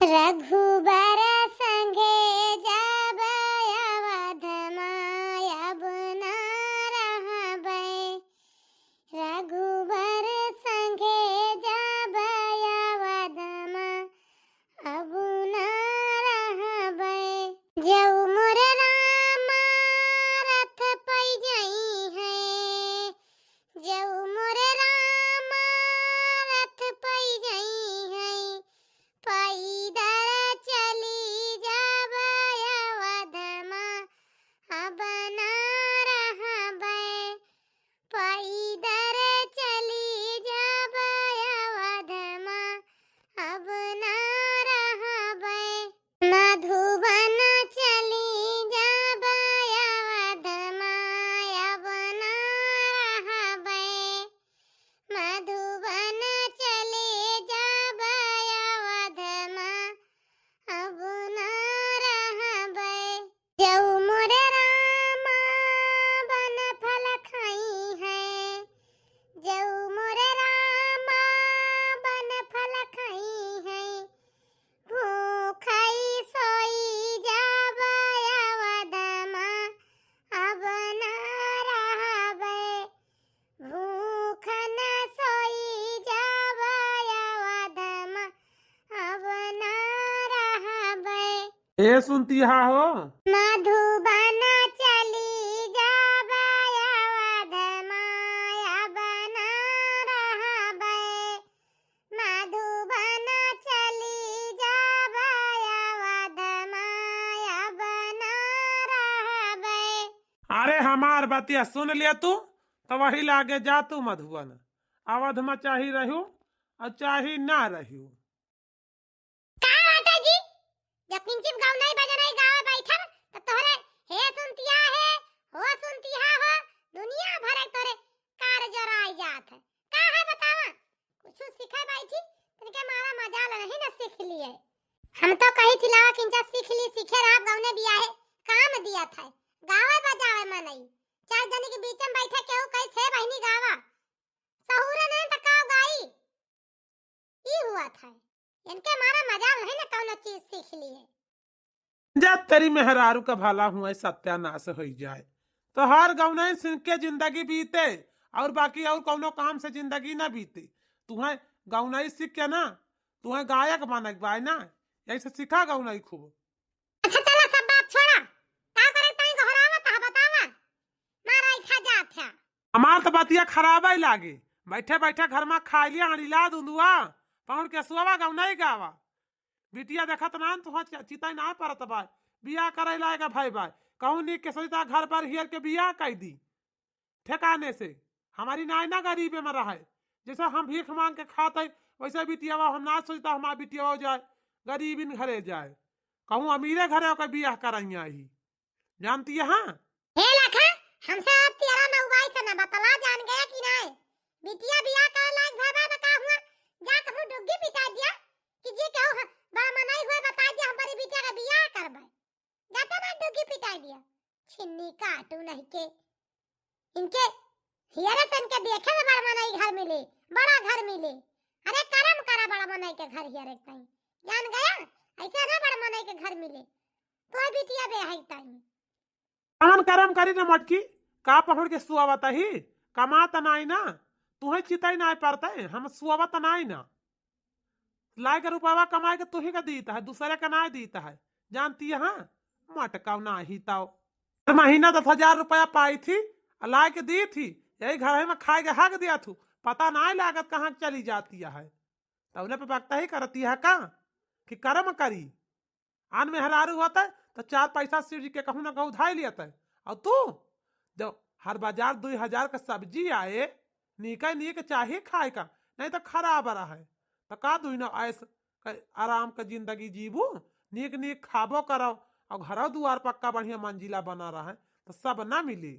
रघुबर संगे जब अवध मायब न रहबै। रघुबर संगे जब अवध अब न रहबै। जऊ मोर रामा रथ पै जई है। जऊ मोर रामा रथ पै जई है। पैदल चली जब अवध अब न रहबै। पैदल चली जब अवध अब न रहबै। मधुबन चली जब अवध अब न रहबै। मधुबन चले जब अवध अब न रहबै। जऊ मोर रामा बन फल खाई है। जऊ मोर रामा बन फल खाई है। भूखई सोई जब अवध अब न रहबै। भूख न सोई जब अवध अब न रहबै। ए सुनती हो मधुबन चली जब अवध अब न रहबै। मधुबन चली जब अवध अब न रहबै। अरे हमार बतिया सुन लिया तू तो वही लागे जा तू मधुबन। अवध में चाही रहू और चाही ना रहू। का बात है जी? जब पिंचिम गाँव नहीं बजा नहीं गाँव बैठल तो तोहरे हे सुनतिया है हो सुनतिया हो दुनिया भर के तोरे कार जराई जात है। का है बतावा? कुछ सीखे बैठी तनिके मारा मजाल नहीं ना सीख लिए। हम तो कही थिलावा किंचा सीख ली सीखे रहा गाँव ने बिया है काम दिया था गावे बजावे में नहीं। चार जने के बीच में बैठे केहू कैसे बहनी गावा सहूरे नहीं तो काव गाई ई हुआ था। इनके मारा मजाल नहीं ना कौनो चीज सीख ली है। जब तेरी मेहरारू का भला हुआ सत्यानाश हो जाए तो हर गौना सिंह के जिंदगी बीते और बाकी और कौनो काम से जिंदगी ना बीते। तुम्हें गौनाई सीख के ना तुम्हें गायक बनक बाय ना ऐसे सीखा गौनाई खूब। अच्छा चला सब बात छोड़ा का करे तई घरावा ता बतावा मारा इठा जात है। हमार तो बतिया खराब ही लागे बैठे बैठे घर में खा लिया हड़ीला दुंदुआ पहुंच के सुवा गौनाई गावा। बिटिया देखत ना तुह चिता ना परत बा बियाह करे लाएगा भाई भाई कहूँ नी के सोचता घर पर हियर के बियाह कर दी ठेकाने से। हमारी नाय ना गरीबे में रहे जैसे हम भीख मांग के खाते वैसे बिटिया हम ना सोचता हमारा बिटिया हो जाए गरीबिन घरे जाए कहूँ अमीरे घरे होकर बियाह कराइया ही जानती है। हाँ हे लखा हमसे अब तेरा ना उगाई से ना बतला जान गया कि नहीं। बिटिया बियाह करे लायक भैबा तो का हुआ जा कहूँ डुग्गी पिटा दिया कि जी कहूँ बड़ा मनाई हुए बता दिया हमारी बिटिया का बियाह करबै। जाता ना डुग्गी पिटा दिया छिन्नी काटू नहीं के इनके हियरे सन के देखे में बड़ा मनाई घर मिले बड़ा घर मिले। अरे करम करा बड़ा मनाई के घर हियरे ताई जान गया ऐसे ना बड़ा मनाई के घर मिले तो बिटिया बेहाई ताई कौन करम करी ना मटकी का पहुंच के सुआवता ही कमाता नाई ना तुम्हें चिताई ना पड़ता है हम सुआवता नाई ना लाए के रुपया कमाए के तुही का दीता है दूसरे का ना दीता है जानती है। हाँ मटका ना ही ताओ हर महीना 10,000 रुपया पाई थी ला के दी थी यही घर में खाए के हक दिया थू पता ना लागत कहाँ चली जाती है तो उन्हें पे बकता ही करती है का कि कर्म करी आन में हरारू होता है तो 4 पैसा शिव जी के कहूँ ना कहूँ उधाई लिया और तू जब हर बाजार 2,000 का सब्जी आए नीका नीक चाहिए खाए का नहीं तो खराब रहा है तो का दू ना ऐसे आराम का जिंदगी जीबू नीक नीक खाबो करो और घरों दुआर पक्का बढ़िया मंजिला बना रहा है तो सब ना मिली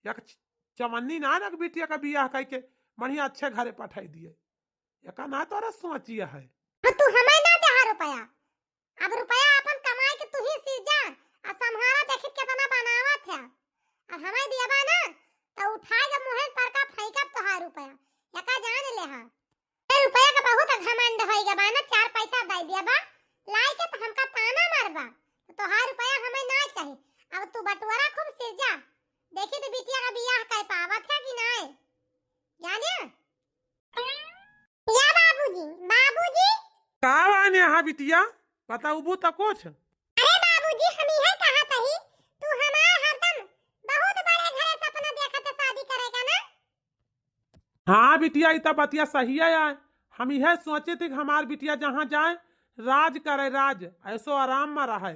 या चमन्नी ना ना बिटिया का बियाह करके बढ़िया अच्छे घरे पठाई दिए या ना तोरा सोचिया है। तू हमें ना दे रुपया अब रुपया अपन कमाई के तू ही सीख जा और संहारा देखित कितना बनावत है अब हमें दियाबा ना तो उठा के मुंह पर का फेंका तोहार रुपया या का जान ले हां ए रुपया का बहुत घमंड होइगा बा ना 4 पैसा दे दियाबा लाई के तो हमका ताना मारबा तो तोहार रुपया हमें ना चाहिए। अब तू बटुआरा खूब सिरजा, देखी तो बिटिया का बियाह कर पावत है कि नहीं जाने। या बाबूजी, बाबूजी का बाने यहाँ बिटिया बताऊबू तो कुछ। अरे बाबूजी हम यही कहा तही तू हमार हरदम बहुत बड़े घरे सपना देखा तो शादी करेगा ना। हाँ बिटिया इतना बतिया सही है यार। हम यह सोचे थे कि हमार बिटिया जहाँ जाए राज करे, राज ऐसो आराम में रहे,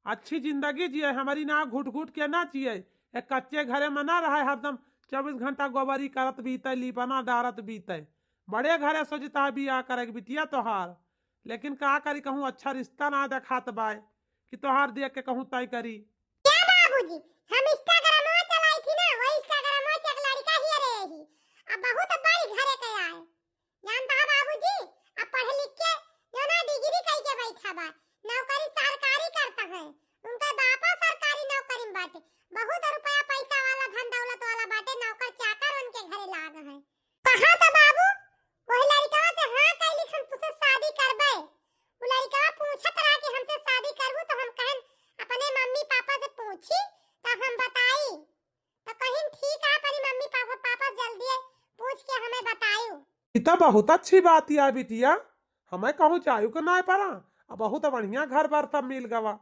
अच्छी जिंदगी जिए, हमारी ना घुट घुट के ना जिए, एक कच्चे घरे में ना रहे हरदम 24 घंटा गोबरी करत बीते, लिपना डारत बीते। बड़े घरे सोचता है बियाह करे बिटिया तोहार, लेकिन का करी कहूँ अच्छा रिश्ता ना देखात बाय कि तोहार देख के कहूँ तय करी। क्या बाबूजी हम इंस्टाग्राम में चलाई थी ना, वही इंस्टाग्राम में से एक लड़का ही रही, अब बहुत बड़ी घरे के आए जानता है बाबूजी। अब पढ़ लिख के जो ना डिग्री कई के बैठा बा, नौकरी सरकारी करता है, उनका बापा सरकारी नौकरी में बाटे, बहुत रुपया पैसा वाला धन दौलत वाला बाटे, नौकर चाकर उनके घरे लाग है। कहा तो बाबू वही लड़का से हां कैली हम तुझसे शादी करबे। वो लड़का पूछत रहा कि हमसे शादी करबू तो हम कहन अपने मम्मी पापा से पूछी तो हम बताई, तो कहीं ठीक है अपनी मम्मी पापा जल्दी पूछ के हमें बतायू। इतना बहुत अच्छी बात है बिटिया, हमें कहूँ चाहू के ना पड़ा, अब बहुत बढ़िया घर बार सब मिल गवा,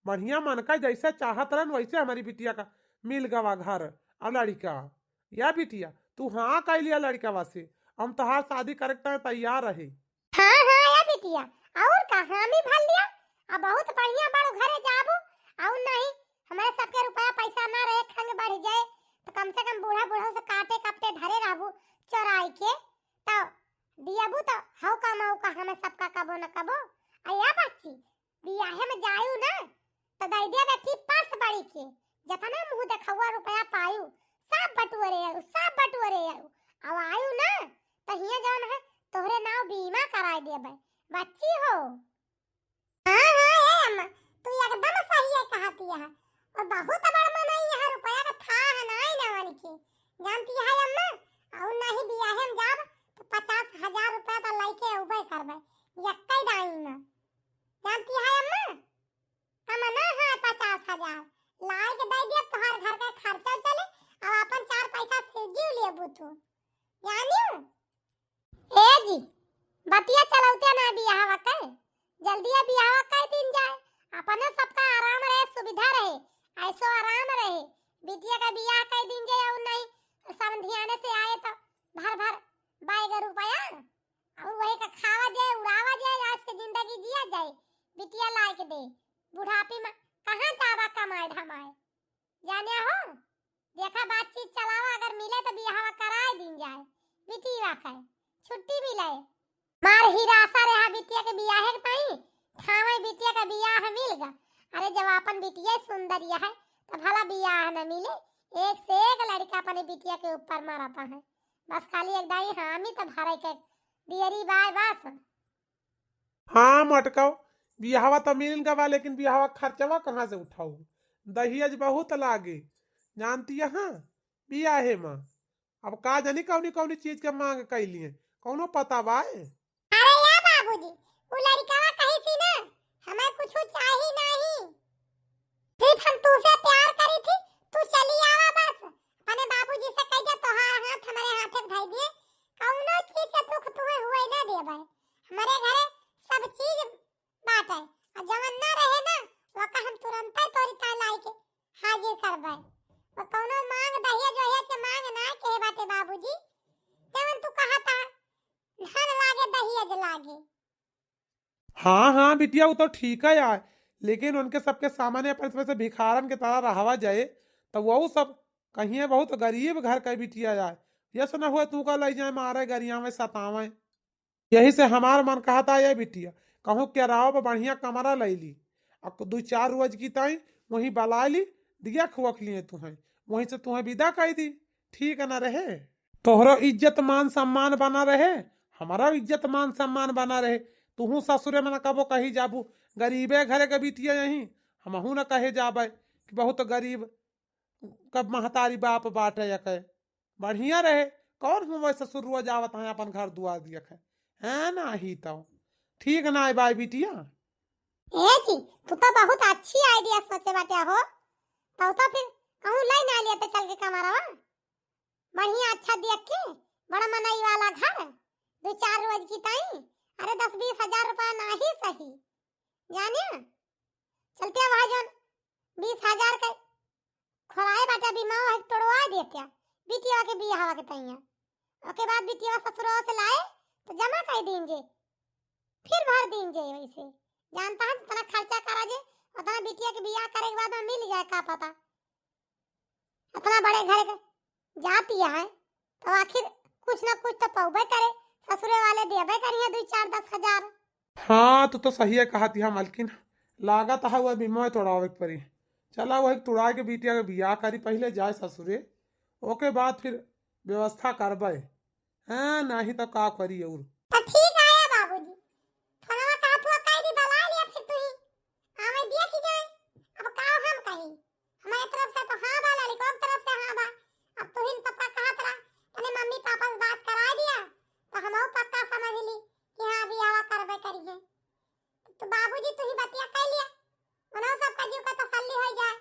बढ़िया मन का जैसे चाहत रहन वैसे हमारी बिटिया का मिल गवा घर। अब लड़का या बिटिया तू हाँ कह लिया लड़का से, हम तोहार शादी करे तैयार रहे। हाँ हाँ या बिटिया और कहां भी भल लिया, अब बहुत बढ़िया बड़ घरे जाबू, और नहीं हमारे सबके रुपया पैसा ना रहे खंग बढ़ जाए तो कम से कम बूढ़ा बूढ़ा से काटे कपटे धरे रहबू चोराई के, तो दियाबू तो हाउ का माऊ का हमें सबका कबो न कबो। अया बच्ची बियाहे में जायू ना तो दई दे बेटी पास बड़ी के जतना मुंह देखौआ रुपया पायू सब बटुरे आयु, सब बटुरे आयु, अब आयु ना तो हिया जौन है तोहरे नाव बीमा कराए देबे बच्ची हो। हाँ हाँ ए अम्मा तू एकदम सही है कहती है, और बहुत बड़ मनई है रुपया का था है नहीं ना वन की जानती है अम्मा, और नहीं बियाहे में जाब तो 50,000 रुपया तो लइके उबे करबे यक्कै दाई में जानती है अम्मा, हम ना है 50,000 लाई के दे दे तोहार घर का खर्चा चले और अपन 4 पैसा सीजी लेबू तू जानियो। ए जी बतिया चलौते ना बियाह के जल्दी बियाह कर दिन जाए, अपने सबका आराम रहे सुविधा रहे, ऐसो आराम रहे, बिटिया का बियाह कर दिन जाए और नहीं समधियाने से आए तो भर भर बाईगा रुपया और वही का खावा जाए उड़ावा जाए, आज की जिंदगी जिया जाए, बिटिया ला के दे बुढ़ापी में कहां जावा कमाए धमाए जाने हो। देखा बातचीत चलावा, अगर मिले तो बियाह कराए दिन जाए, बिटिया का छुट्टी मिले मार हिरासा रहा बिटिया के बियाह के ताई थावे बिटिया का बियाह मिल गा। अरे जब अपन बिटिया सुंदरिया है तो भला बियाह न मिले, एक से एक लड़का अपने बिटिया के ऊपर मारता है, बस खाली एक दाई हामी तो भरे के दियरी बाय बस। हाँ मटकाओ बिहावा तो मिल गवा, लेकिन बिहावा खर्चवा कहाँ से उठाऊ, दहेज बहुत लागे जानती है। हाँ बियाहे में अब का जानी कौनी कौनी चीज के मांग कैलिए कौनो पता बाए। अरे या बाबूजी वो लड़कावा कही थी ना हमें कुछ चाहिए नहीं, सिर्फ हम तुझसे प्यार करी थी, तू चली आवा बस, अपने बाबूजी से कह दे तोहार हाथ हमारे हाथे धई दिए, कौनो चीज के दुख तुम्हें हुए ना देबे, हमारे घरे सब चीज बाटे, और जवन ना रहे ना वो का हम तुरंत ही तोरी ता लाई के हाजिर करबे, वो कौनो मांग दहेज वहेज के मांग ना के बाटे बाबूजी, जवन तू कहता धन लागे दहेज लागे। हाँ हाँ बिटिया वो तो ठीक है यार, लेकिन उनके सबके सामान्य परिस्थिति से भिखारन के तरह रहावा जाए तो वो सब कहीं बहुत गरीब घर का बिटिया यार, ये सुना हुआ तू का ले जाए मारे गरिया में सतावे। यही से हमार मन कहता है बिटिया कहूँ क्या राव बढ़िया कमरा ले ली, अब 2-4 रोज की ताई वहीं बला ली, दिया खुवक लिए तुम्हें, वहीं से तुम्हें विदा कर दी, ठीक है ना रहे, तोहरो इज्जत मान सम्मान बना रहे, हमारा इज्जत मान सम्मान बना रहे, तुहू ससुरे में न कबो कही जाबू गरीबे घरे के बिटिया यही, हमहू न कहे जाबे कि बहुत गरीब कब महतारी बाप बाटे यके, बढ़िया रहे, कौन हम वैसे ससुर रोज आवत है अपन घर दुआ दिया है ना ही तो ठीक ना है बाई बिटिया। ए जी तू तो बहुत अच्छी आइडिया सोचे बाटे हो। तो फिर कहूं लाई ना लिया तो चल के कमारवा बढ़िया अच्छा देख के बड़ा मनई वाला घर 2-4 रोज की ताई। अरे 10-20 हजार रुपया ना ही सही जाने चलते भाजन 20 हजार के खोराए बाटे बीमा है तोड़वा देते बिटिया के बियाह के तैया। ओके बाद बिटिया ससुरो से लाए तो जमा कर देंगे फिर भर देंगे। वैसे जानता है इतना खर्चा करा जे उतना बिटिया के बियाह करे के बाद में मिल जाए का पता। इतना बड़े घर के जाती है तो आखिर कुछ ना कुछ तो पौबे करे ससुरे वाले देबे करिए 2-4-10 हजार। हाँ तो सही है कहा थी मालकिन लागत है वह बीमा तोड़ावे के पड़ी। चला वही तुड़ा के बिटिया के बियाह करी पहले जाए ससुरे ओके बाद फिर व्यवस्था करबे। हाँ नहीं तो का करी और तो ठीक है बाबूजी फलवा का तू कह दी बला लिया फिर तू ही हमें देख जाए। अब का हम कहीं हमारे तरफ से तो हां वाला ली कोक तरफ से हां बा। अब तू ही पक्का कहा तरा तने मम्मी पापा से बात करा दिया तो हम और पक्का समझ ली कि हां बियाह करबे करिए। तो बाबूजी तू ही बतिया कह लिया मनो सब का जीव का तसल्ली हो जाए।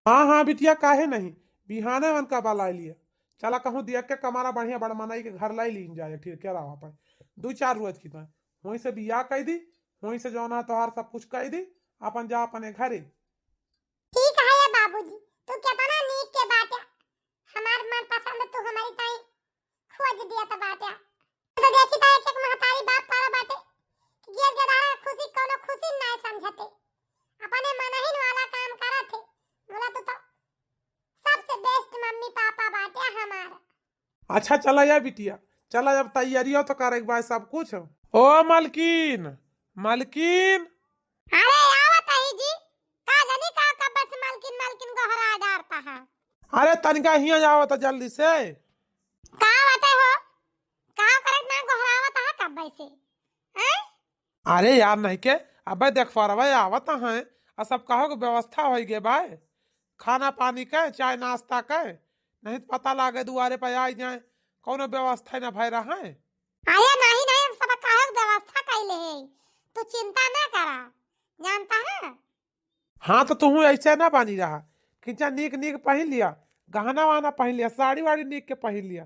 हाँ हाँ बिटिया काहे नहीं बिहाने मन का बला लिया। चला कहूँ देख के कमारा बढ़िया बड़ मनाई के घर लाई लीन जाए ठीक क्या रहा पाए 2-4 रोज की तो वहीं से बियाह कह दी वहीं से जौना तोहार सब कुछ कह दी अपन जा अपने घरे। ठीक है बाबूजी तू कितना नीक के बात है हमार मन पसंद तू हमारी ताई खोज दिया तो बात है। तो देखी ता एक महतारी बाप पारा बाटे कि गिर गदारा खुशी कोनो खुशी ना समझते अपने मनहिन वाला काम करत थे। बोला तो सबसे बेस्ट मम्मी पापा बाटे हमारा। अच्छा चला या बिटिया चला जब तैयारी हो तो कर एक बार सब कुछ। ओ मालकिन मालकिन अरे आवत है जी का जानी का बस मालकिन मालकिन गोहरा डारता है। अरे तनिका हिया जाओ तो जल्दी से का बाटे हो का करे ना गोहरावत है कब वैसे हैं। अरे यार नहीं के अबे देख फरवे आवत है और सब कहो के व्यवस्था हो गए भाई खाना पानी के चाय नाश्ता के नहीं तो पता लागे दुआरे पे आ जाए कौनो व्यवस्था न भय रहा है। अरे नहीं नहीं हम सब काहे के व्यवस्था कैले है तू चिंता ना करा जानता है। हाँ तो तू ऐसे ना बनी रहा खिंचा नीक नीक पहन लिया गहना वाना पहन लिया साड़ी वाड़ी नीक के पहन लिया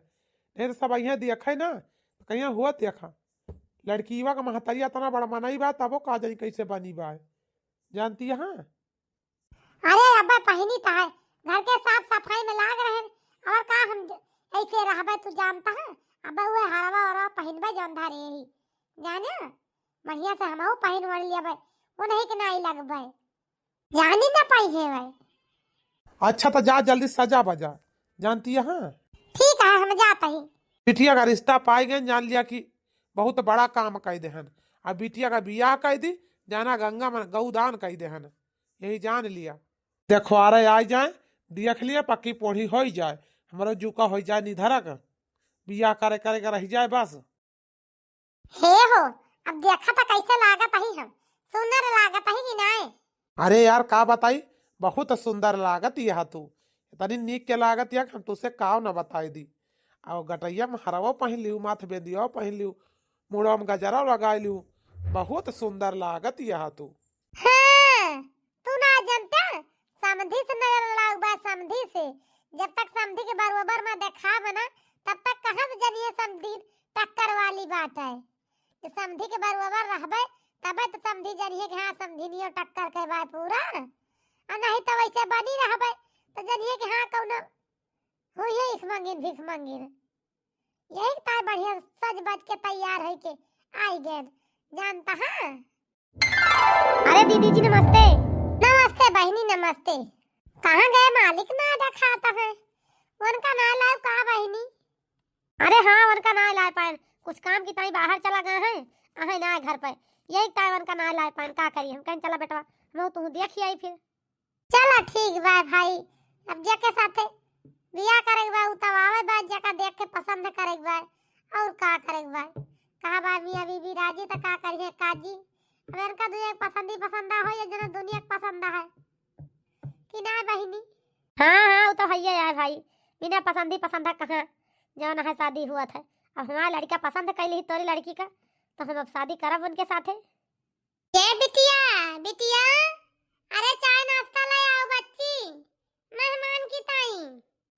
नहीं तो सब यहाँ देखे ना तो कहीं हुआ देखा लड़कीवा का महतरिया इतना बड़ा मनाई बा तबो का जानी कैसे बनी बा जानती है। हाँ अरे अब्बा पहनी ता है घर के साफ सफाई में लाग रहे और का हम ऐसे रहबे तू जानता है। अब्बा वो हरवा और पहनबे जंधा रे ही जाने बढ़िया से हमहु पहन वर लिया भाई वो नहीं के नहीं लगबे जानी ना पाई है भाई। अच्छा तो जा जल्दी सजा बजा जानती है। हाँ ठीक है हम जाते ही बिटिया का रिश्ता पाई गए जान लिया कि बहुत बड़ा काम कह देहन अब बिटिया का बियाह कह दी जाना गंगा में गौदान कह देहन यही जान लिया देखवारे आ जाए देख लिया पक्की पोढ़ी हो जाए हमारा जुका हो जाए निधरक बियाह करे करे का रह जाए बस। हे हो अब देखा था कैसे लागत ही हम सुंदर लागत ही कि नहीं। अरे यार का बताई बहुत सुंदर लागत यह तू इतनी नीक के लागत या हम तुझसे काव न बताई दी और गटैया में हरवो पहन लियो माथ बेदियो पहन लियो मुड़ो में गजरा लगा लियो बहुत सुंदर लागत यह तू। हाँ, तू ना जानता समधी से नजर लागबा समधी से जब तक समधी के बराबर में देखा बना तब तक कहां से जनिए समधी टक्कर वाली बात है। तो समधी के बराबर रहबे तबे तो समधी जनिए कि हां समधी नियो टक्कर के बात पूरा और नहीं तो वैसे बनी रहबे तो जनिए कि हां कौनो होइए भीख मंगिन यही ताय बढ़िया सज बज के तैयार है के आई गए जानता है। अरे दीदी जी नमस्ते। नमस्ते बहनी नमस्ते। कहाँ गए मालिक ना दिखाता है उनका ना लाए का बहनी। अरे हाँ उनका ना लाए पाए कुछ काम की ताई बाहर चला गए हैं आहे ना घर पर यही ताई उनका ना लाए पाए का करिए हम कहीं चला बेटा हम तू देखी आई फिर चला ठीक बा भाई अब जेके साथे बियाह करेक बा उतवावे बा जका देख के पसंद करेक बा और का करेक बा कहा बा मियां बीबी राजी त का करिए काजी अब इनका दुनिया पसंदा हो या जना दुनिया पसंदा है कि ना बहनी। हाँ हाँ वो तो है यार भाई बिना पसंदा कहाँ जो ना है शादी हुआ था अब हमारा लड़का पसंद कैली तोरी लड़की का तो हम अब शादी करब उनके साथे। ये बिटिया बिटिया, अरे चाय नाश्ता ले आओ बच्ची, मेहमान की ताई।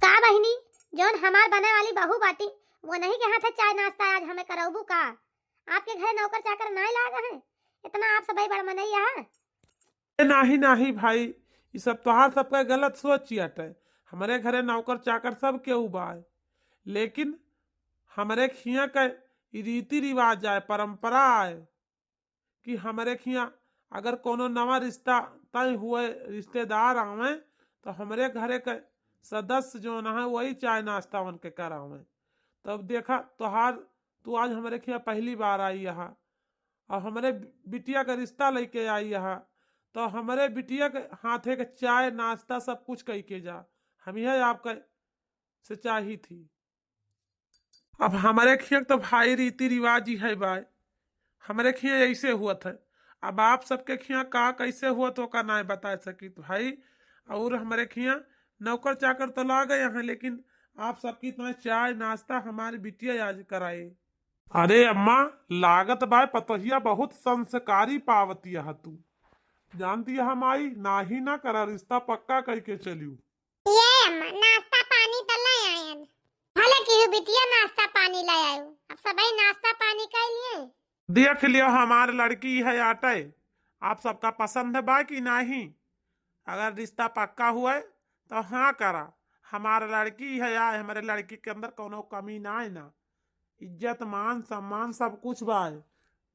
का बहिनी, जोन हमार बने वाली बहू बाटी वो नहीं के हाथ है चाय नाश्ता आज हमें कराबू का? आपके घर नौकर चाकर नहीं लागा है? इतना आप सब बड़ मनैया है। नहीं नहीं भाई, ये सब तोहार सबका गलत सोच है। हमारे घरे नौकर चाकर सब के उबाए, लेकिन हमारे खिया का ई रीति रिवाज है, परंपरा है कि हमारे खिया अगर कोनो नवा रिश्ता तय हुए रिश्तेदार आवे तो हमारे घरे के सदस्य जो ना है वही चाय नाश्ता उनके करावे। तब देखा तोहार तू आज हमारे खिया पहली बार आई यहाँ और हमारे बिटिया का रिश्ता लेके आई यहाँ, तो हमारे बिटिया के हाथे के चाय नाश्ता सब कुछ कह के जा। हम यह आपका से चाही थी। अब हमारे खिया तो भाई रीति रिवाज ही है भाई, हमारे खिया ऐसे हुआ था। अब आप सबके खिया का कैसे हुआ तो का ना बता सकी तो भाई। और हमारे खिया नौकर चाकर तो ला गए हैं, लेकिन आप सबकी तो चाय नाश्ता हमारी बिटिया आज कराए। अरे अम्मा, लागत बाय पतोहिया बहुत संस्कारी पावती है तू जानती है हम आई ना ही ना करा रिश्ता पक्का करके चलियो। ये अम्मा नाश्ता पानी तो ले आयन, भले की बिटिया नाश्ता पानी ले आयो, अब सबई नाश्ता पानी कर लिए। देख लियो हमार लड़की है आटे, आप सबका पसंद है बा कि नहीं? अगर रिश्ता पक्का हुआ है तो हाँ करा। हमारा लड़की है या हमारे लड़की के अंदर कोनो कमी ना है ना, इज्जत मान सम्मान सब कुछ बा है।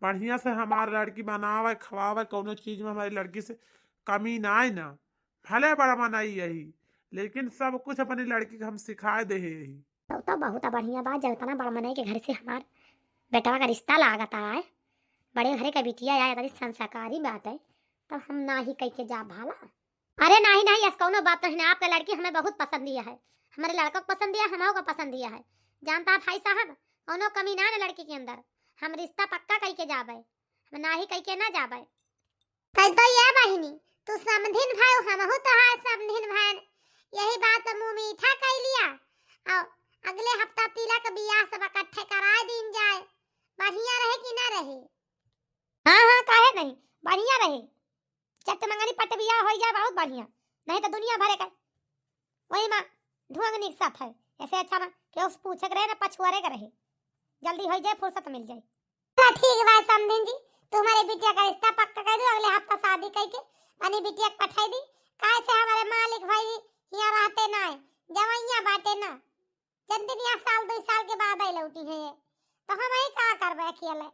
बढ़िया से हमारी लड़की बनावे खवावे, कोनो चीज में हमारी लड़की से कमी ना है ना। भले बड़ा मनाई यही, लेकिन सब कुछ अपनी लड़की को हम सिखाए दे यही। तो बहुत बढ़िया बात, जब इतना बड़ मनई के घर से हमार बेटवा का रिश्ता लागता है, बड़े घरे का बिटिया आया, बड़ी संस्कारी बात है, तो हम ना ही कह के जा भाला। अरे नहीं नहीं, ऐसा कोनो बात नहीं, आपका लड़की हमें बहुत पसंद दिया है, हमारे लड़का को पसंद दिया, हम को पसंद दिया है। जानता है भाई साहब, कोनो कमी ना है लड़की के अंदर, हम रिश्ता पक्का कह के जाबे, हम ना ही कह के ना जाबे। कल तो ये बहिनी तू समधिन भाई, हमहु तो है समधिन भाई, यही बात मुंह मीठा कह लिया। और अगले हफ्ता तिलक बियाह सब इकट्ठे कराए दिन जाए, बढ़िया रहे कि ना रहे? हाँ हाँ, काहे नहीं, बढ़िया रहे। चट मंगनी पट बियाह हो जाए बहुत बढ़िया, नहीं तो दुनिया भरे का वही माँ धुआंगनी के साथ है। ऐसे अच्छा ना कि उस पूछे रहे ना पछुआरे का रहे, जल्दी हो जाए फुर्सत मिल जाए। ठीक बात समधिन जी, तुम्हारे बिटिया का रिश्ता पक्का कर दो, अगले हफ्ता शादी करके अपनी बिटिया को पठाई दी। कैसे हमारे मालिक भाई यहाँ रहते ना है, जवाइयाँ बाटे ना, जंदनिया साल 2 साल के बाद आई लौटी है, तो हम ही का करबे अकेले।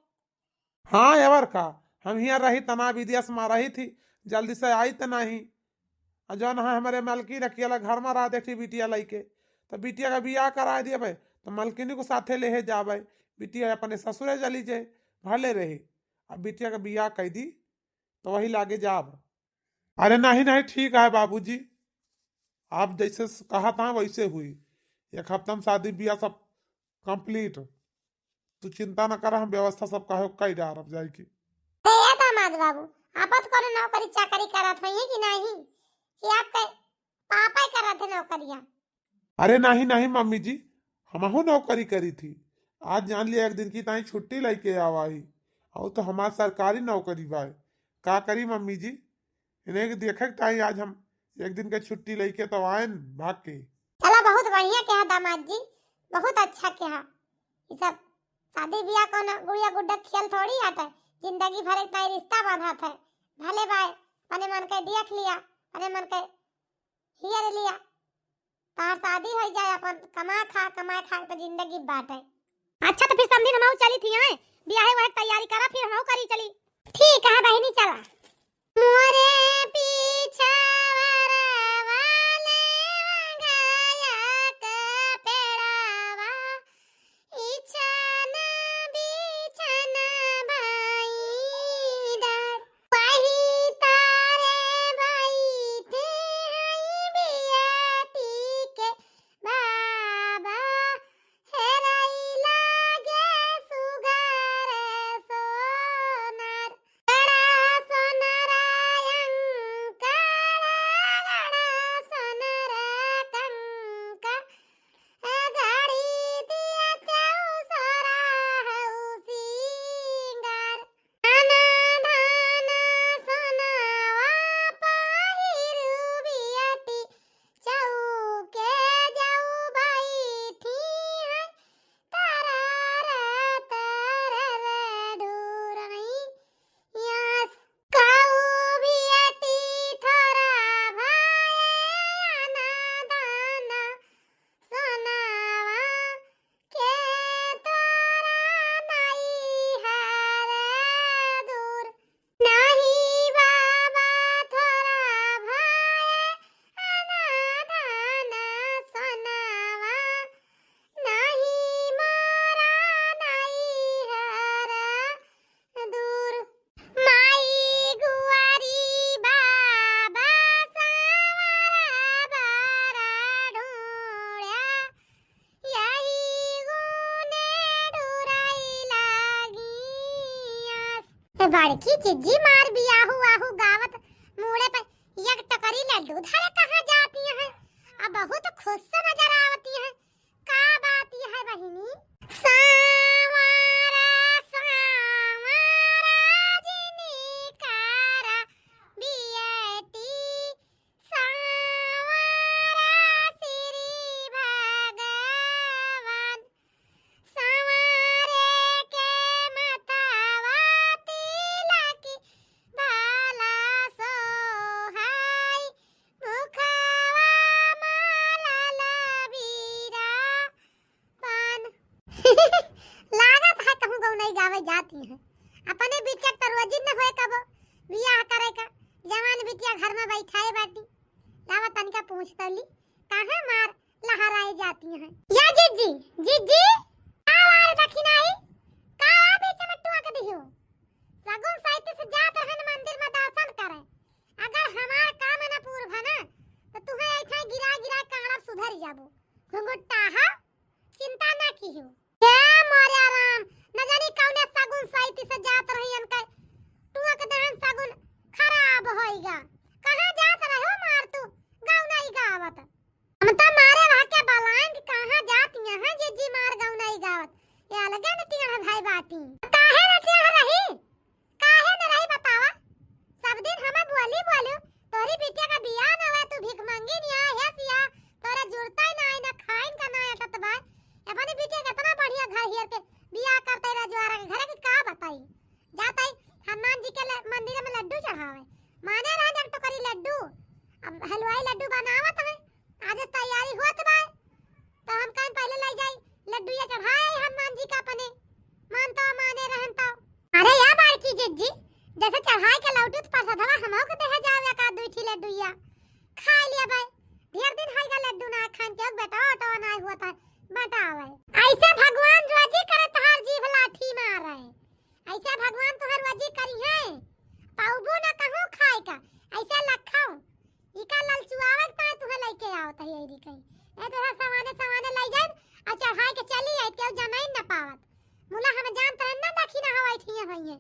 हाँ एवर का, हम यहाँ रही तना विदेश में रही थी, जल्दी से आई तो नहीं। जौन है हमारे मलकी रखिएला घर में रहा देखी बिटिया लेके, तो बिटिया का बियाह करा दिए भाई, तो मलकिनी को साथे ले जाबे, बिटिया अपने ससुरे चली जाए भले रहे। अब बिटिया का बियाह कह दी तो वही लागे जाब। अरे नहीं नहीं, ठीक है बाबूजी, आप जैसे कहा था वैसे हुई। एक हफ्ता में शादी ब्याह सब कंप्लीट, तू चिंता न कर, हम व्यवस्था सब कहे कई डार जाएगी। ये दामाद बाबू, आपत करो नौकरी चाकरी करत होइए कि नहीं, कि आपके पापा ही करत थे नौकरियां? अरे नहीं नहीं मम्मी जी, हमहू नौकरी करी थी, आज जान लिया एक दिन की ताई छुट्टी लेके आवाई, और तो हमार सरकारी नौकरी बाय। का करी मम्मी जी, इन्हें देखे ताई आज हम एक दिन के छुट्टी लेके तो आए भाग के। चलो बहुत बढ़िया कहा दामाद जी, बहुत अच्छा कहा। ये सब शादी ब्याह को ना गुड़िया गुड्डा खेल थोड़ी आता है, जिंदगी भर एक नई रिश्ता बांधा था। भले भाई अपने मन के देख लिया, अपने मन के हियर लिया, तार शादी हो जाए, अपन कमा खा तो जिंदगी बाटे। अच्छा तो फिर समझी हम चली थी आए ब्याह वाह तैयारी करा, फिर हम करी चली। ठीक है बहनी, चला। मोरे पीछा वाले वगाया का पेड़ावा, इछाना बिछाना भाई डार, वही तारे भाई थे हई बियाती के बाबा, हेराई लागे सुगारे सोनार बड़की चिज्जी मार बियाहू आहू गावत मुड़े पे एक टकरी लड्डू धरे कहाँ जाती है। अब बहुत खुश से नजर आवती है। का बात ये है बहिनी? सावारा सावारा जिनी कारा बियटी सावारा श्री भगवान संवारे के मतावाती लकी भाला सोहाई मुखवा माला लबीरा पान। लागत है कहूँ गौ नहीं गावे जाती है। अपने बिटिया तो रोजी न होए कब बियाह करे का जवान बिटिया घर में बैठाए बाटी लावा तनिका पूछ तली कहाँ मार लहराए जाती हैं। या जीजी जीजी आवार दखिनाई का बीच में टुआ के दियो सगुन साहित्य से जात रहन मंदिर में दर्शन करे। अगर हमार काम न पूर भना तो तुहे ऐठा गिरा गिरा कांगड़ा सुधर जाबो। घुंघटा हा चिंता ना कीहो। क्या मोरे राम न जानी कौने सगुन साहित्य से जात रहियन के टुआ के दहन सगुन खराब होइगा। कहां जात रहो मार तू गाँव नहीं गावत। हम तो मारे वहां के बलांग कहां जाती हैं जीजी मार गाँव नहीं गावत। ये अलगे न टिया भाई बाटी काहे न टिया रही काहे न रही बतावा। सब दिन हमें बोली बोलू तोरी बिटिया का बियाह न हुआ तू भीख मांगी नहीं है सिया तोरा जुड़ता ही ना है ना खाइन का ना अटत बा। अपनी बिटिया कितना बढ़िया घर हियर के बियाह करते रजवारा के घर के का बताई जाता है हनुमान जी के मंदिर में लड्डू चढ़ावे माने रह जब तो करी लड्डू अब हलवाई लड्डू बनावत है आज तैयारी होत बा तो हम कहीं पहले ले जाई लड्डू ये चढ़ाए हनुमान जी का अपने मानता माने रहन तो। अरे या बाड़की जिज्जी जैसे चढ़ाई के लौटी तो प्रसादवा हमो के देह जावे का दूठी लड्डूया खा लिया भाई ढेर दिन होइगा लड्डू ना खान के बेटा ऑटो ना हुआ था बतावे। ऐसे भगवान रोजी करे तहार जीभ लाठी मारे ऐसे भगवान तोहर रोजी करी है पाउबू ना कहूं खाए का ऐसे लखाओ इका ललचुआवे ता तुहे लेके आवत है एरी कहीं ए तोरा सामाने सामाने ले जाए आ चढ़ाई के चली आई केउ जनाई न पावत मुला हम जानत रहन ना देखी ना हवाई ठिया भई है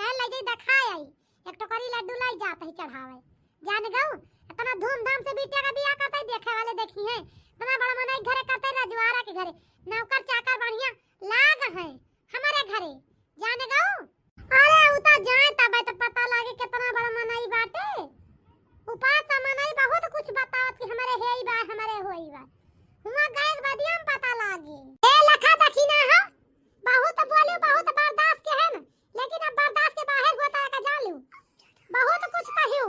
कह ले जाई दिखाए आई एक टोकरी लड्डू लाई जात है चढ़ावे जान गऊ इतना धूमधाम से बिटिया का बियाह करते देखे वाले देखी है इतना बड़ा मनाई घरे करते रजवारा के घरे नौकर चाकर बढ़िया लाग है हमारे घरे जान गऊ। अरे उता जाए तब तो पता लागे कितना बड़ा मनाई बाटे उपास का मनाई बहुत कुछ बतावत कि हमारे हेई बा हमारे होई बा हुआ गए बदिया में पता लागी ए लखा दखिना हो बहुत बोलू बहुत बर्दाश्त के है न लेकिन अब बर्दाश्त के बाहर होता है का जालू बहुत कुछ कहियो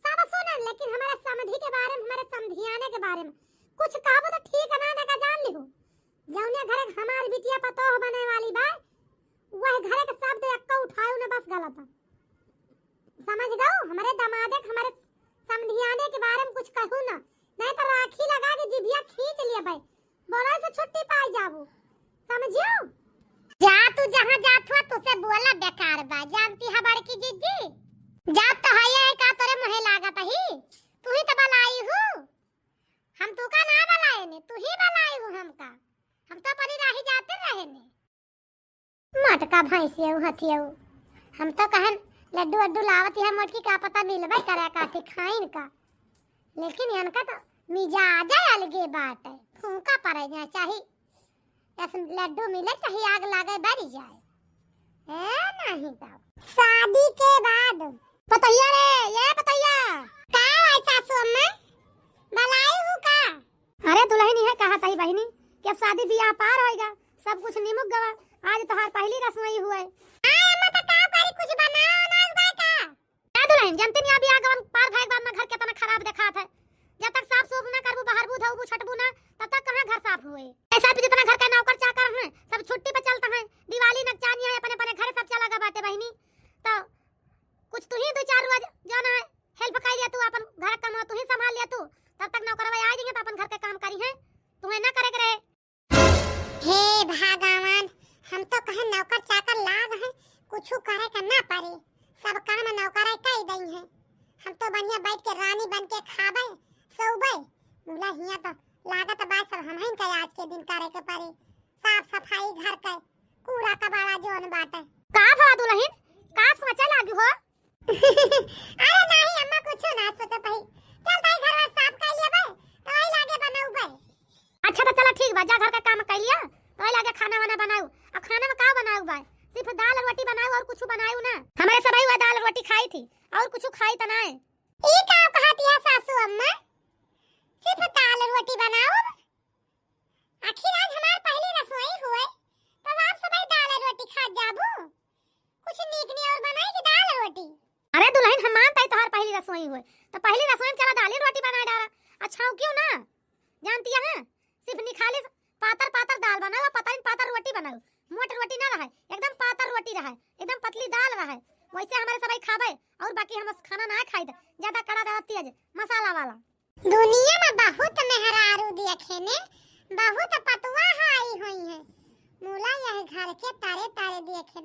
सब सुनन लेकिन हमारे समधी के बारे में हमारे समधियाने के बारे में कुछ कहबो तो ठीक ना ना का जान लिहो जौने घरे हमार बिटिया पतोह बने वाली बा वह घरे के शब्द एक्का उठायो न बस गलत समझ गओ। हमारे दामादे हमारे समधियाने के बारे में कुछ कहू ना नहीं तो राखी लगा के जिभिया खींच लिया भाई बोला से छुट्टी पाई जाबो समझियो। जा तू जहां जात हुआ तुसे बोला बेकार बा जानती है बड़की जिज्जी जात तो है का तोरे मुहे लागत ही तू ही तो बलाई हूं हम तू का ना बलाए ने तू ही बलाई हूं हमका हम तो परी राही जाते रहे ने मटका भैंसियो हथियो हम तो कहन लड्डू अड्डू लावत है मोटकी का पता मिलबे करे काठी खाइन का लेकिन इनका तो मिजाज अलगे बात है फूंका पड़े जाए चाहे ऐसे लड्डू मिले चाहे आग लागे बढ़ जाए ए नहीं तो शादी के बाद पतैया रे ये पतैया का ऐसा सोम बलाई हूं का। अरे दुल्हन है कहा तई बहनी कि अब शादी बियाह पार होएगा सब कुछ निमुक गवा आज तोहार पहली रस्म ही हुआ है। हां अम्मा तो का करी कुछ बनाओ ना बा का का दुल्हन जानते नहीं बियाह गवन पार भाग बाद में घर कितना खराब दिखात है जब तक साफ सूफ ना करबू बाहर बू धोबू छटबू ना तब तक कहां घर साफ हुए। ऐसा भी जितना घर का नौकर चाकर हैं सब छुट्टी पे चलता है दिवाली नकचानी है अपने अपने घर सब चला गा बाटे बहनी तो कुछ तू ही दो चार रोज जाना है हेल्प कर लिया तू अपन घर का तू ही संभाल लिया तू तब तक नौकरवा आ जाएंगे तो अपन घर के काम करी है तुम्हें ना करे करे। हे भगवान हम तो कहे नौकर चाकर लाग है कुछ करे का ना पड़े सब काम नौकर कई दई है हम तो बढ़िया बैठ के रानी बन के खाबे सोबे मुला हिया तो लागत बात सब हम ही के आज के दिन करे के पड़े साफ सफाई घर के कूड़ा कबाड़ा जोन बाटे का भवा दुल्हन का सोचा लागू हो? अरे नहीं अम्मा कुछ ना सोचा तई। चल तई घर में साफ कर लिया बे, तई लागे बनाऊ बे। अच्छा तो चलो ठीक बा, जा घर का काम कर लिया, तई लागे खाना वाना बनाऊ। अब खाना में का बनाऊ बे? सिर्फ दाल और रोटी बनाऊ और कुछ बनाऊ ना। हमारे सब हुआ दाल और रोटी खाई थी और कुछ खाई त नहीं। ई का कहती है सासू अम्मा? सिर्फ दाल और रोटी बनाओ? आखिर आज हमार पहली रसोई हुए, तब आप सब दाल और रोटी खा जाबू। कुछ नीक नहीं और बनाई कि दाल और रोटी? अरे दुल्हन हम मानते तोहार पहली रसोई हुए, तो पहली रसोई में चला दाल और रोटी बना डाला। अच्छा हो क्यों ना? जानती है सिर्फ निखाली पातर पातर दाल बनाओ, पता नहीं पातर रोटी बनाओ। मोटी रोटी ना रहे, एकदम पातर रोटी रहे, एकदम पतली दाल रहे। वैसे हमारे सबाई खाबे और बाकी हम खाना ना खाई दे, ज्यादा कड़ा दाल तेज मसाला वाला। दुनिया में बहुत मेहरारू देखे ने, बहुत पतवा आई हुई है। मूला यह घर के तारे तारे देखे।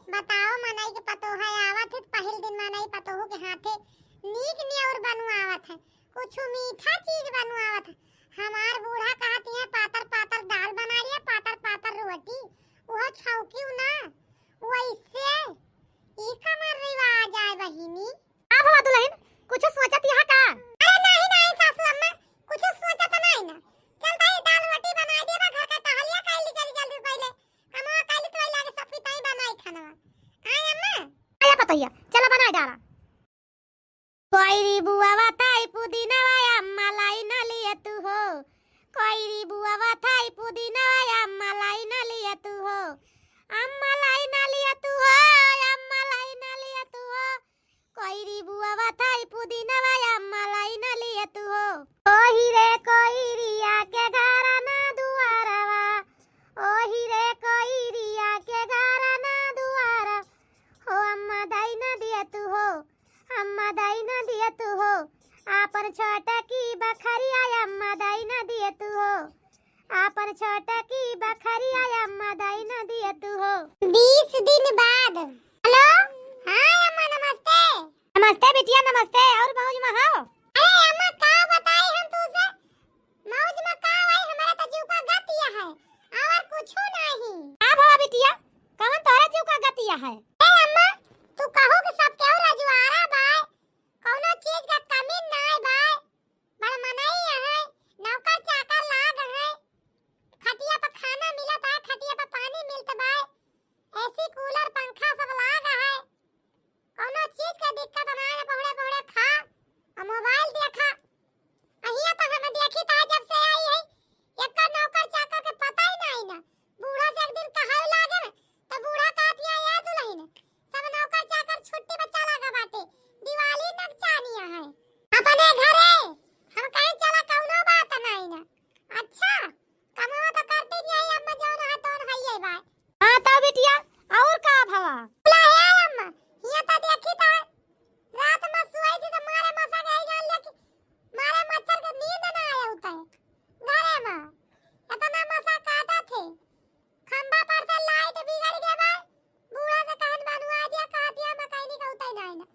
बताओ मनाई के पतोहा आवत है, पहले दिन मनाई पतोहू के हाथे नीक ने और बनू आवत है, कुछ मीठा चीज बनू आवत है। हमार बूढ़ा कहती है पातर पातर दाल बना लिया, पातर पातर रोटी, वह छौकी ना वैसे ई कमर रिवाज आए बहिनी। अब हुआ दुल्हन कुछ सोचत यहां का? अरे नहीं नहीं सासू अम्मा, कुछ सोचत नहीं ना। चल ताई दाल रोटी बना देबा, घर का टहलिया काई जल्दी जल्दी पहले कमा काई तो लागे सब पिताई बनाई खाना। आय अम्मा आया पतैया चला बना डाला। कोईरी बुआ वाताई पुदीना वाया अम्मा लाई ना लिया तू हो। कोईरी बुआ वाताई पुदीना वाया अम्मा लाई ना लिया तू हो। अम्मा लाई ना लिया तू हो, अम्मा लाई ना लिया तू हो। कोईरी बुआ वाताई पुदीना वाया अम्मा लाई ना लिया तू हो। ओही रे कोईरी आके घर ना दुआरवा, ओही रे कोईरी आके घर ना दुआरा हो। अम्मा दाई ना दिया तू हो, अम्मा दाई ना दिया तू हो। आपन छोटा की बखरिया अम्मा दाई ना दिया तू हो। आपन छोटा की बखरिया अम्मा दाई ना दिया तू हो। 20 दिन बाद। हेलो हां अम्मा नमस्ते। नमस्ते बिटिया नमस्ते, और मौज में हो? अरे अम्मा का बताई हम तुझे, मौज में का भाई हमारा तो जीव का गतिया है और कुछ नहीं। का भवा बिटिया कौन तोरे जीव का गतिया है? ए अम्मा तू कहो कि सब केहू रजवाड़ा बाय, कोनो चीज का कमी नहीं बाय, बड़ मनई है, नौकर चाकर लाग है, खटिया पर खाना मिलत है, खटिया पर पानी मिलत बाय, एसी कूलर पंखा सब लाग है, कोनो चीज का दिक्कत ना है। पहले पहले खा और मोबाइल देखा। अहिया तो हमें देखी था जब से आई है, एक नौकर चाकर के पता ही नहीं ना। बूढ़ा से एक दिन कहाई लागे ना तो बूढ़ा कहतिया याद नहीं ना, सब नौकर चाकर छुट्टी पे चला गया बाटे, दिवाली तक चानिया है अपने घरे। हम कहीं चला कौनो बात नहीं ना। अच्छा कमावा तो करती नहीं है अम्मा, जौन है तौन है ये बात। हां तो बिटिया और का भवा बोला है अम्मा? ये तो देखी था रात में सोई थी तो मारे मसा गई जान लेके मारे मच्छर के नींद ना आया होता है घरे में, इतना मसा काटा थे। खंबा पर से लाइट बिगड़ गया बा, बूढ़ा से कहन बनवा दिया, कह दिया मैकेनिक उतर नहीं ना,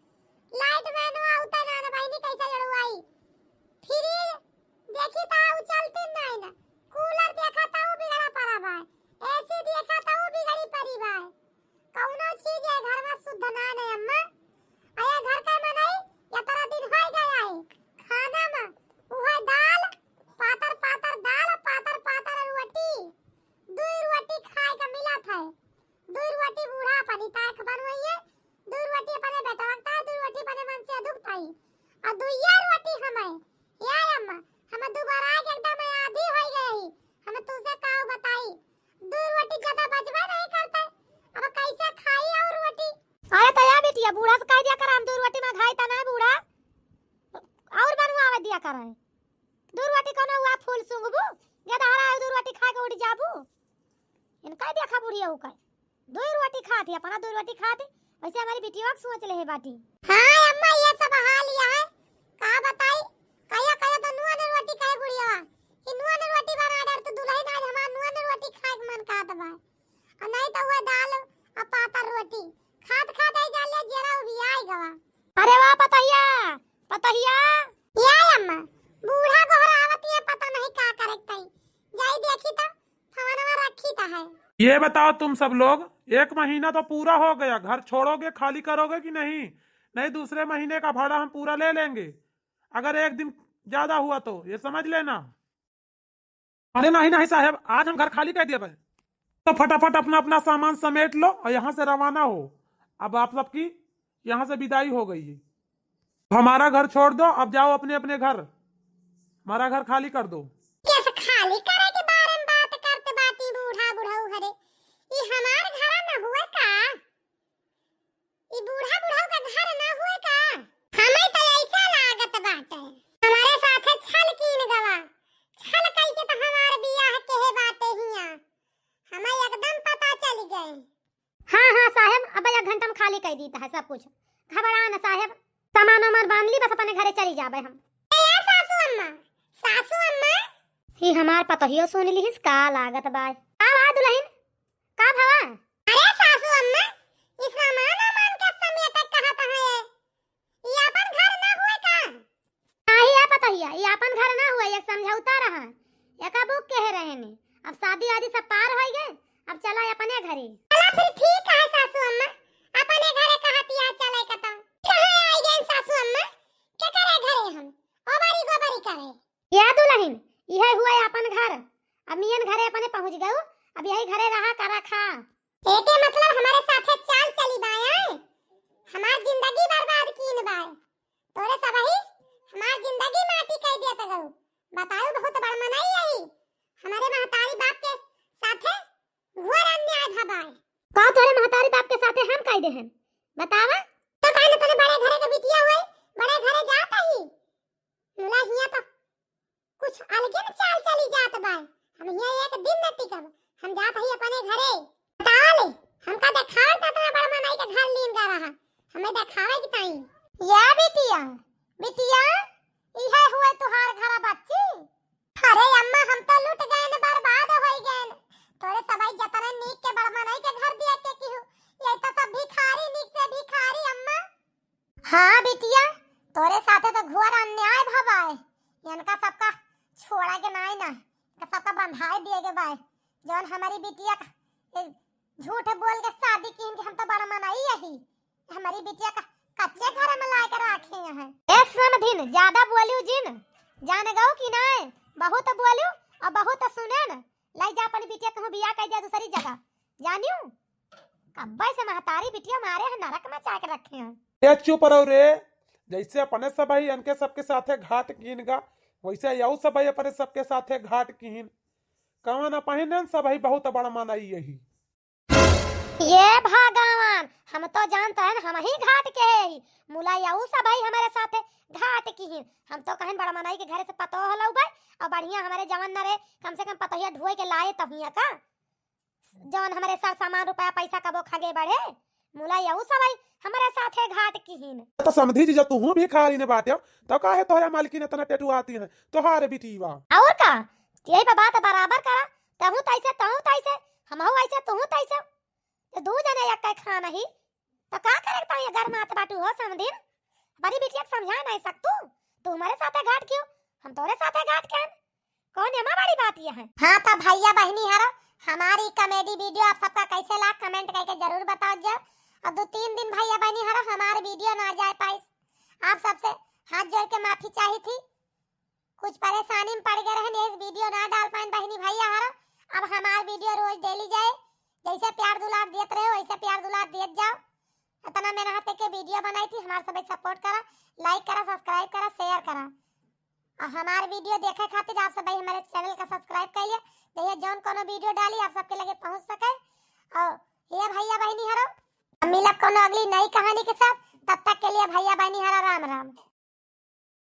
लाइट बनवा उतर ना बहनी कैसे जड़वाई। फ्रिज देखी था वो चलती नहीं ना, कूलर देखा था वो बिगड़ा पड़ा बा, एसी देखा था वो बिगड़ी पड़ी बा। कौनो चीज है घर में शुद्ध ना नहीं अम्मा। आया घर का बनाई या तेरा दिन हो गया है खाना में वो दाल पातर पातर दाल पातर पातर रोटी, दो रोटी खाए का मिला था। दो रोटी बूढ़ा पानी ताक बनवाइए, दो रोटी अपने बेटा का, दो रोटी अपने मन से दुख थाई और दो ये रोटी हमें या अम्मा हम दोबारा एकदम आधी हो गई। हम तुझे का बताई दो रोटी ज्यादा बचबे नहीं करते, अब कैसे खाई और रोटी? अरे तया बेटिया बूढ़ा से कह दिया कर हम दो रोटी में खाई तना बूढ़ा और बनवावे दिया कर। दो रोटी कोनो हुआ फूल सुंगबू या धारा दो रोटी खा के उड़ जाबू। इनका देखा बुढ़िया हो का दो रोटी खाती अपना दो रोटी खाती, वैसे हमारी बेटियों को सोच ले है बाटी। हां अम्मा ये सब हाल लिया है का बताई, कया कया तो नुआ ने रोटी खाए बुढ़िया, कि नुआ ने रोटी बना दर तो दुल्हन आज हमार नुआ ने रोटी खाए के मन कहत बा, और नहीं तो वो दाल और पातर रोटी खात खात आई जान ले जरा भी आई गवा। अरे वाह पतहिया पतहिया या अम्मा बूढ़ा गोहरा आवत है, पता नहीं का करत है, जाई देखी तो फवनवा रखी ता है। ये बताओ तुम सब लोग, 1 महीना तो पूरा हो गया, घर छोड़ोगे, खाली करोगे कि नहीं? नहीं, दूसरे महीने का भाड़ा हम पूरा ले लेंगे, अगर एक दिन ज्यादा हुआ तो ये समझ लेना। अरे नहीं नहीं साहब, आज हम घर खाली कर दिए भाई। तो फटाफट अपना अपना सामान समेट लो और यहाँ से रवाना हो। अब आप सबकी यहाँ से विदाई हो गई है। हमारा घर छोड़ दो, अब जाओ अपने अपने घर, हमारा घर खाली कर दो। कैसे खाली करे के बारे में बात करते बाती बूढ़ा बुढ़ऊ हरे। ई हमार घर ना हुए का? ई बूढ़ा बुढ़ऊ का घर ना हुए का? हमें तो ऐसा लागत बाटे हमारे साथे छल कीन गवा। छल कई के तो हमार बियाह के हे बाटे हिया हमें एकदम पता चल गए। हाँ हाँ साहब, अब 1 घंटा में खाली कर दीता है सब कुछ। घबरा ना साहब, सामान वामान बांध ली, बस अपने घरे चली जाबे हम। ए सासू अम्मा, सासू अम्मा, ही हमार पतहियो सुन ली का लागत बाय। का बा दुल्हन, का भवा? अरे सासू अम्मा, इस सामान वामान के समेट कहत है ये अपन घर ना हुए का? नहीं है पतहिया, ये अपन घर ना हुए, ये समझौता रहा। ये का बुक कह रहे ने, अब शादी आदि सब पार हो गए, अब चला अपने घरे। चला फिर ठीक है सासू अम्मा, अपने घरे कहतिया चले कतम। कहां आई गए सासू अम्मा? के करे घरे हम ओबारी गोबारी करे। या दुल्हन, यह हुआ अपन घर, अब मियन घरे अपने पहुंच गए, अब यही घरे रहा करा खा। एके मतलब हमारे साथे चाल चली बाय, हमार जिंदगी बर्बाद कीन बाय। तोरे सबही हमार जिंदगी माटी कह दिया तगो। बताओ बहुत बड़ मनाई यही हमारे महतारी बाप के साथे घोर अन्याय भबाय। का तोरे महतारी बाप के साथे हम कह दे हैं बतावा? तो काहे तने बड़े घरे के बिटिया होई, बड़े घरे जात ही मुला हिया तो कुछ अलगे न चाल चली जात बाय। हम हिया एक दिन न टिकब, हम जात ही अपने घरे। बताले हमका देखाव तना बड़ मनाई के घर लीन गा रहा, हमें देखावे की ताई। या बिटिया, बिटिया इहे हुए तुहार घर बच्ची। अरे अम्मा, हम तो लूट गए न, बर्बाद हो गए न। तोरे सबई जतने नीक के बड़ मनाई के घर दिया के किहु, ये तो सब भिखारी नीक से भिखारी अम्मा। हां बिटिया, तोरे साथे तो घोर अन्याय भबाय। इनका सबका छोड़ा के नाई ना, सबका बंधाए दिए के बाय। जौन हमारी बिटिया झूठ बोल के शादी की, हम तो बड़ मनाई यही हमारी बिटिया का कच्चे घर में ला कर रखे हैं। ए समधिन, ज्यादा बोलियो जिन, जाने गओ कि नहीं? बहुत बोलियो और बहुत सुने न। लाई जा अपन बिटिया कहूं बियाह कर दिया दूसरी जगह, जानियो कब्बे से महतारी बिटिया मारे हैं नरक में चाक रखे हैं। ए चुप रहो रे, जैसे अपने सब भाई इनके सबके साथे घाट कीनगा, वैसे यऊ सब भाई अपने सबके साथे घाट कीन। कवन अपने सब भाई बहुत बड़ मनाई यही। ये भगवान, हम तो जानते हैं हम ही घाट के ही मुला यऊ सब भाई हमारे साथे घाट की ही। हम तो कहन बड़ा मनाई के घरे से पतो हलौ भाई, और बढ़िया हमारे जवन न रे कम से कम पतोहिया ढोए के लाए तहिया का जवन हमारे सर सामान रुपया पैसा कबो खगे बढ़े। मुला यऊ सब भाई हमारे साथे घाट की ही। तो समझी जी, जब तू भी खारी ने बाटे तो काहे तोहरे मालकिन इतना टेटू आती है तोहारे बिटीवा। और का यही पे बात बराबर करा, तहु तैसे तहु तैसे, हमहु ऐसे तहु तैसे, तो दू जने एक के खाना ही तो का करे ता ये घर मात बाटू हो समझिन। बड़ी बिटिया समझा नहीं सकतू, तू हमारे साथे घाट क्यों, हम तोरे साथे घाट क्यों? कौन है हमारी बात ये है? हां तो भैया बहनी हरो, हमारी कॉमेडी वीडियो आप सबका कैसे लगा कमेंट करके जरूर बताओ। जाओ अब 2-3 दिन भैया बहनी हरो हमारी वीडियो ना जाए पाई, आप सबसे हाथ जोड़ के माफी चाहिए थी। कुछ परेशानी में पड़ गए रहने, इस वीडियो ना डाल पाए बहनी भैया हरो। अब हमारी वीडियो रोज डेली जाए, जैसे प्यार दुलार देते रहे वैसे प्यार दुलार देत जाओ। इतना मेहनत के वीडियो बनाई थी, हमारे सब सपोर्ट करा, लाइक करा, सब्सक्राइब करा, शेयर करा। और हमारे वीडियो देखे खातिर आप सब हमारे चैनल का सब्सक्राइब कर लिया, जैसे जौन कोनो वीडियो डाली आप सबके लगे पहुंच सके। और ये भैया बहनी हरो, मिलब कोनो अगली नई कहानी के साथ, तब तक के लिए भैया बहनी हरो राम राम।